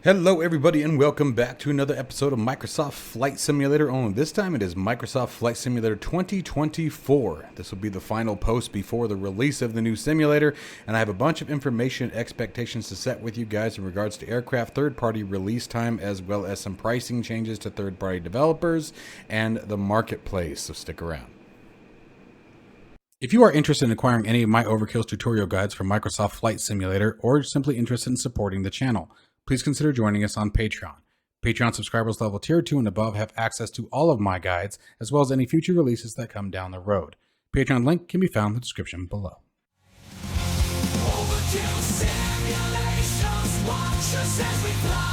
Hello everybody and welcome back to another episode of Microsoft Flight Simulator only. This time it is Microsoft Flight Simulator 2024. This will be the final post before the release of the new simulator, and I have a bunch of information and expectations to set with you guys in regards to aircraft third-party release time, as well as some pricing changes to third-party developers and the marketplace, so stick around. If you are interested in acquiring any of my Overkills tutorial guides for Microsoft Flight Simulator, or simply interested in supporting the channel, please consider joining us on Patreon. Patreon subscribers level tier 2 and above have access to all of my guides, as well as any future releases that come down the road. Patreon link can be found in the description below. Overkill simulations, watch us as we fly.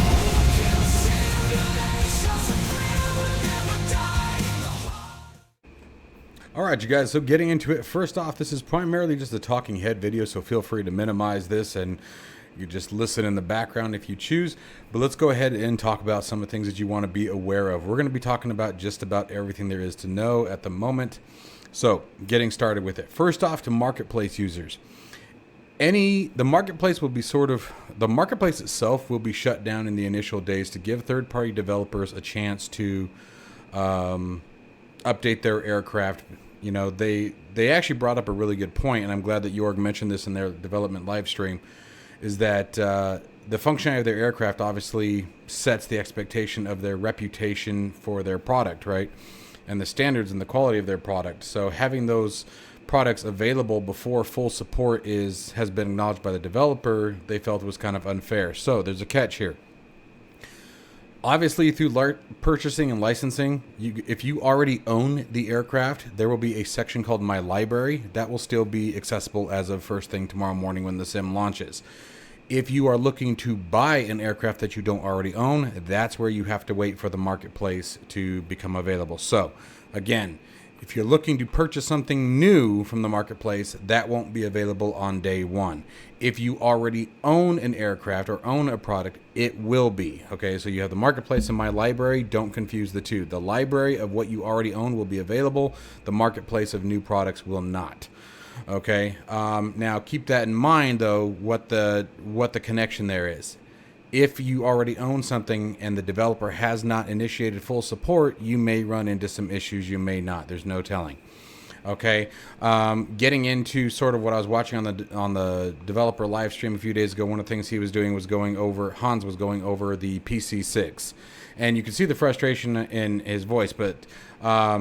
Overkill simulations, a thrill will never die. All right, you guys, so getting into it, first off, this is primarily just a talking head video, so feel free to minimize this and you just listen in the background if you choose. But let's go ahead and talk about some of the things that you want to be aware of. We're going to be talking about just about everything there is to know at the moment. So getting started with it. First off, to marketplace users. The marketplace itself will be shut down in the initial days to give third-party developers a chance to update their aircraft. You know, they actually brought up a really good point, and I'm glad that Jorg mentioned this in their development live stream, is that the functionality of their aircraft obviously sets the expectation of their reputation for their product, right? And the standards and the quality of their product. So having those products available before full support has been acknowledged by the developer, they felt was kind of unfair. So there's a catch here. Obviously, through purchasing and licensing, if you already own the aircraft, there will be a section called My Library that will still be accessible as of first thing tomorrow morning when the sim launches. If you are looking to buy an aircraft that you don't already own, that's where you have to wait for the marketplace to become available. So, again, if you're looking to purchase something new from the marketplace, that won't be available on day one. If you already own an aircraft or own a product, it will be. Okay, so you have the marketplace and My Library. Don't confuse the two. The library of what you already own will be available. The marketplace of new products will not. Okay, now keep that in mind, though, what the connection there is. If you already own something and the developer has not initiated full support, you may run into some issues. You may not. There's no telling. Okay, getting into sort of what I was watching on the developer live stream a few days ago. One of the things he was doing was Hans was going over the PC6, and you can see the frustration in his voice. But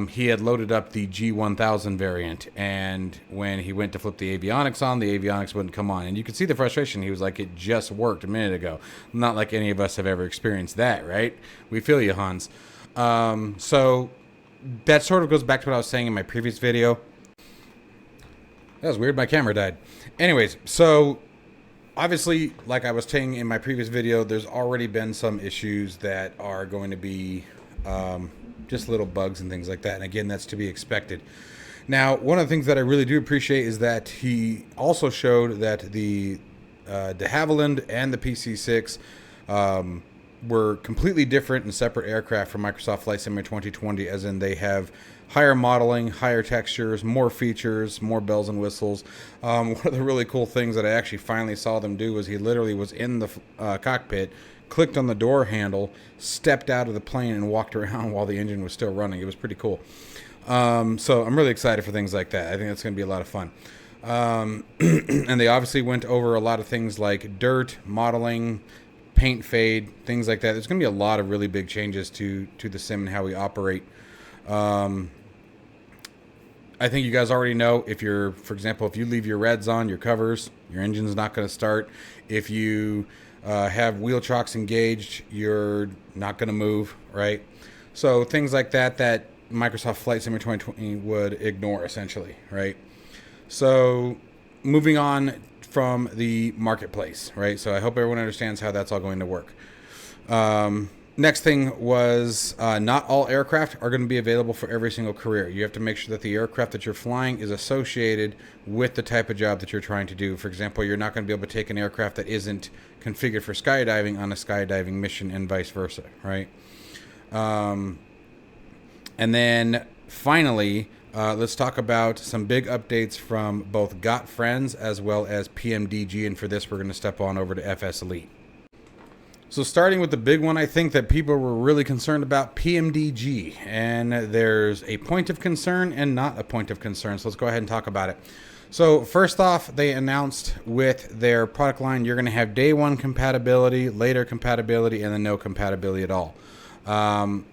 he had loaded up the G1000 variant, and when he went to flip the avionics on, the avionics wouldn't come on, and you could see the frustration. He was like, "It just worked a minute ago." Not like any of us have ever experienced that, right? We feel you, Hans. So that sort of goes back to what I was saying in my previous video. That was weird. My camera died. Anyways, so obviously, like I was saying in my previous video, there's already been some issues that are going to be just little bugs and things like that. And again, that's to be expected. Now, one of the things that I really do appreciate is that he also showed that the de Havilland and the PC6 were completely different and separate aircraft from Microsoft Flight Simulator 2020, as in they have higher modeling, higher textures, more features, more bells and whistles. One of the really cool things that I actually finally saw them do was he literally was in the cockpit, clicked on the door handle, stepped out of the plane, and walked around while the engine was still running. It was pretty cool. So I'm really excited for things like that. I think that's going to be a lot of fun. And they obviously went over a lot of things like dirt, modeling, paint fade, things like that. There's going to be a lot of really big changes to the sim and how we operate. I think you guys already know, for example, if you leave your reds on, your covers, your engine's not going to start. If you have wheel chocks engaged, you're not going to move, right? So things like that Microsoft Flight Simulator 2020 would ignore, essentially, right? So moving on from the marketplace, right? So I hope everyone understands how that's all going to work. Next thing was not all aircraft are going to be available for every single career. You have to make sure that the aircraft that you're flying is associated with the type of job that you're trying to do. For example, you're not going to be able to take an aircraft that isn't configured for skydiving on a skydiving mission and vice versa, right? And then finally, Let's talk about some big updates from both Got Friends as well as PMDG. And for this, we're going to step on over to FS Elite. So starting with the big one, I think that people were really concerned about PMDG. And there's a point of concern and not a point of concern. So let's go ahead and talk about it. So first off, they announced with their product line, you're going to have day one compatibility, later compatibility, and then no compatibility at all.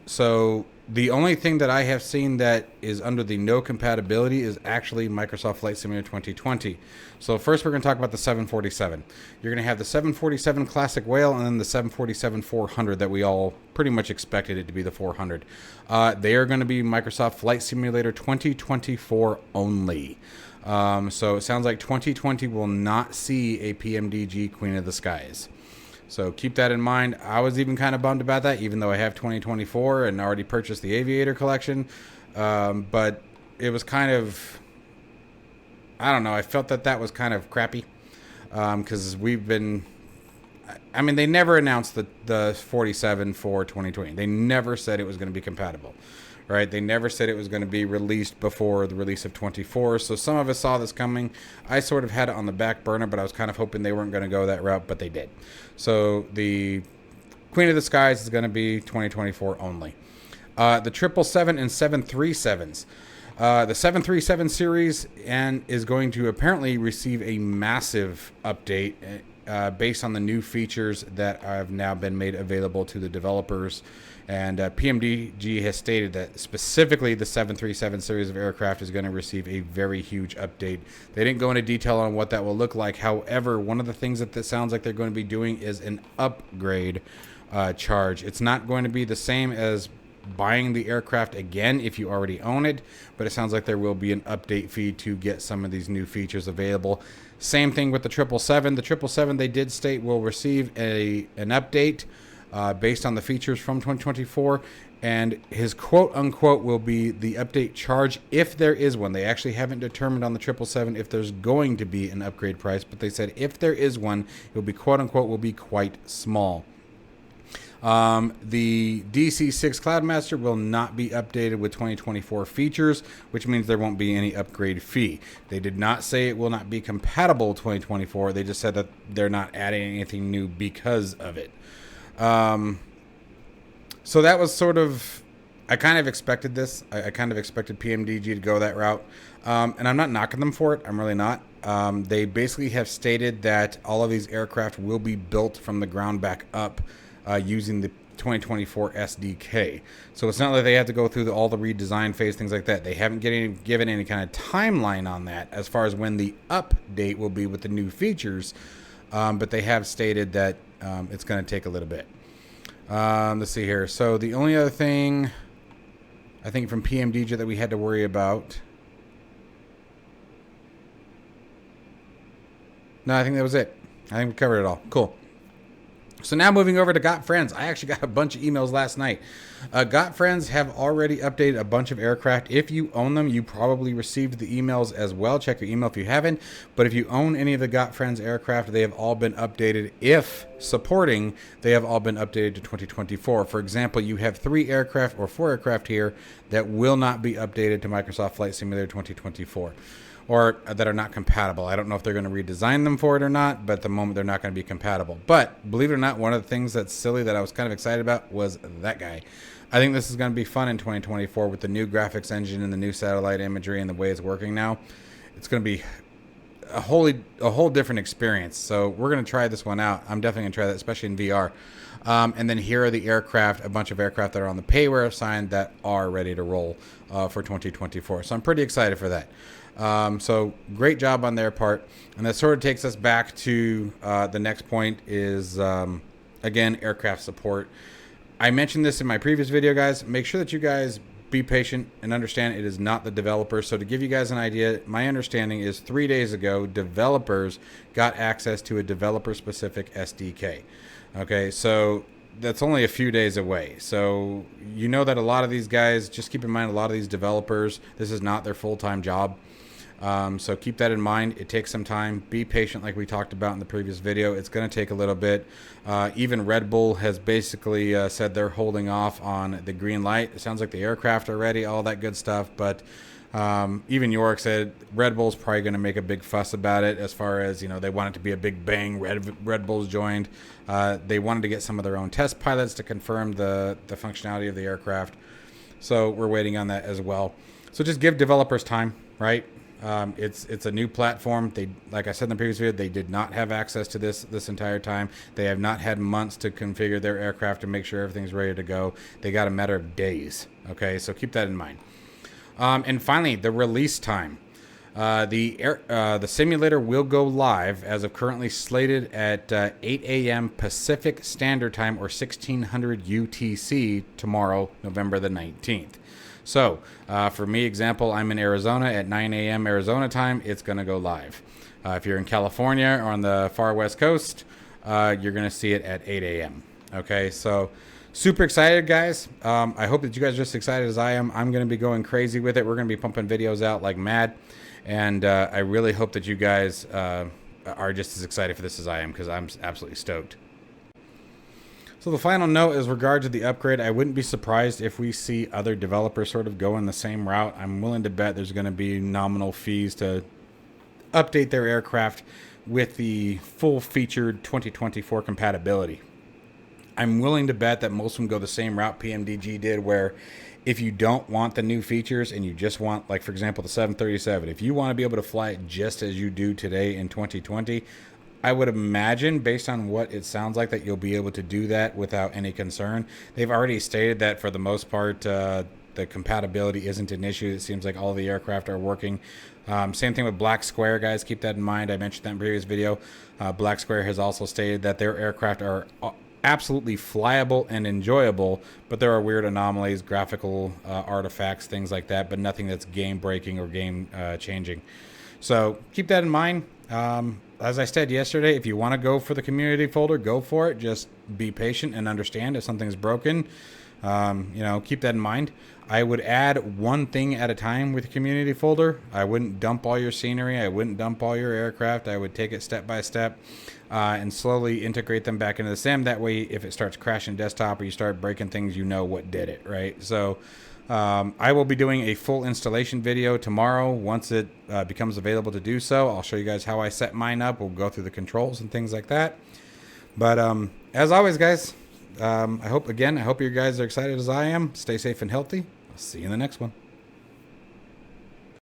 So the only thing that I have seen that is under the no compatibility is actually Microsoft Flight Simulator 2020. So first we're going to talk about the 747. You're going to have the 747 Classic Whale and then the 747-400 that we all pretty much expected it to be the 400. They are going to be Microsoft Flight Simulator 2024 only. So it sounds like 2020 will not see a PMDG Queen of the Skies. So keep that in mind. I was even kind of bummed about that, even though I have 2024 and already purchased the Aviator collection. But it was kind of, I don't know, I felt that was kind of crappy. Because we've been, I mean, they never announced the 47 for 2020. They never said it was going to be compatible. Right? They never said it was going to be released before the release of 24. So some of us saw this coming. I sort of had it on the back burner, but I was kind of hoping they weren't going to go that route, but they did. So the Queen of the Skies is going to be 2024 only. The 777 and 737s. The 737 series is going to apparently receive a massive update based on the new features that have now been made available to the developers. And PMDG has stated that specifically the 737 series of aircraft is going to receive a very huge update. They didn't go into detail on what that will look like. However, one of the things that this sounds like they're going to be doing is an upgrade charge. It's not going to be the same as buying the aircraft again if you already own it, but it sounds like there will be an update fee to get some of these new features available. Same thing with the 777. The 777 they did state will receive an update based on the features from 2024, and his quote unquote will be the update charge if there is one. They actually haven't determined on the 777 if there's going to be an upgrade price, but they said if there is one, it will be quote unquote will be quite small. The DC-6 Cloudmaster will not be updated with 2024 features, which means there won't be any upgrade fee. They did not say it will not be compatible with 2024. They just said that they're not adding anything new because of it. So that was sort of, I kind of expected this. I kind of expected PMDG to go that route. And I'm not knocking them for it. I'm really not. They basically have stated that all of these aircraft will be built from the ground back up using the 2024 SDK. So it's not like they have to go through all the redesign phase, things like that. They haven't given any kind of timeline on that as far as when the update will be with the new features. But they have stated that it's going to take a little bit. Let's see here. So the only other thing I think from PMDG that we had to worry about. No, I think that was it. I think we covered it all. Cool. So now moving over to Got Friends. I actually got a bunch of emails last night. Got Friends have already updated a bunch of aircraft. If you own them, you probably received the emails as well. Check your email if you haven't. But if you own any of the Got Friends aircraft, they have all been updated. If supporting, they have all been updated to 2024. For example, you have 3 aircraft or 4 aircraft here that will not be updated to Microsoft Flight Simulator 2024. Or that are not compatible. I don't know if they're going to redesign them for it or not, but at the moment they're not going to be compatible. But believe it or not, one of the things that's silly that I was kind of excited about was that guy. I think this is going to be fun in 2024 with the new graphics engine and the new satellite imagery and the way it's working now. It's going to be a whole different experience. So we're going to try this one out. I'm definitely going to try that, especially in VR. And then here are the aircraft, a bunch of aircraft that are on the payware assigned that are ready to roll for 2024. So I'm pretty excited for that. So great job on their part. And that sort of takes us back to the next point is, again, aircraft support. I mentioned this in my previous video, guys. Make sure that you guys be patient and understand it is not the developers. So to give you guys an idea, my understanding is 3 days ago, developers got access to a developer-specific SDK. Okay, so that's only a few days away. So you know that a lot of these guys, just keep in mind, a lot of these developers, this is not their full-time job. So keep that in mind. It takes some time. Be patient, like we talked about in the previous video. It's going to take a little bit. Even Red Bull has basically said they're holding off on the green light. It sounds like the aircraft are ready, all that good stuff. But Even York said Red Bull's probably going to make a big fuss about it as far as, they want it to be a big bang. Red Bull's joined. They wanted to get some of their own test pilots to confirm the functionality of the aircraft. So we're waiting on that as well. So just give developers time, right? It's a new platform. They, like I said in the previous video, they did not have access to this entire time. They have not had months to configure their aircraft to make sure everything's ready to go. They got a matter of days. Okay, so keep that in mind. And finally, the release time. The simulator will go live as of currently slated at 8 a.m. Pacific Standard Time or 1600 UTC tomorrow, November the 19th. So, for me, example, I'm in Arizona at 9 a.m. Arizona time. It's going to go live. If you're in California or on the far west coast, you're going to see it at 8 a.m. Okay, so super excited, guys. I hope that you guys are just excited as I am. I'm going to be going crazy with it. We're going to be pumping videos out like mad. And I really hope that you guys are just as excited for this as I am, because I'm absolutely stoked. So the final note is regard to the upgrade. I wouldn't be surprised if we see other developers sort of go in the same route. I'm willing to bet there's going to be nominal fees to update their aircraft with the full-featured 2024 compatibility. I'm willing to bet that most of them go the same route PMDG did, where if you don't want the new features and you just want, like, for example, the 737, if you want to be able to fly it just as you do today in 2020, I would imagine, based on what it sounds like, that you'll be able to do that without any concern. They've already stated that for the most part, the compatibility isn't an issue. It seems like all the aircraft are working. Same thing with Black Square, guys. Keep that in mind. I mentioned that in the previous video. Black Square has also stated that their aircraft are absolutely flyable and enjoyable, but there are weird anomalies, graphical artifacts, things like that, but nothing that's game breaking or game changing. So keep that in mind. As I said yesterday, if you want to go for the community folder, go for it. Just be patient and understand if something's broken. Keep that in mind. I would add one thing at a time with the community folder. I wouldn't dump all your scenery. I wouldn't dump all your aircraft. I would take it step by step and slowly integrate them back into the sim. That way, if it starts crashing desktop or you start breaking things, you know what did it, right? So I will be doing a full installation video tomorrow. Once it becomes available to do so, I'll show you guys how I set mine up. We'll go through the controls and things like that. But as always, guys, I hope you guys are excited as I am. Stay safe and healthy. I'll see you in the next one.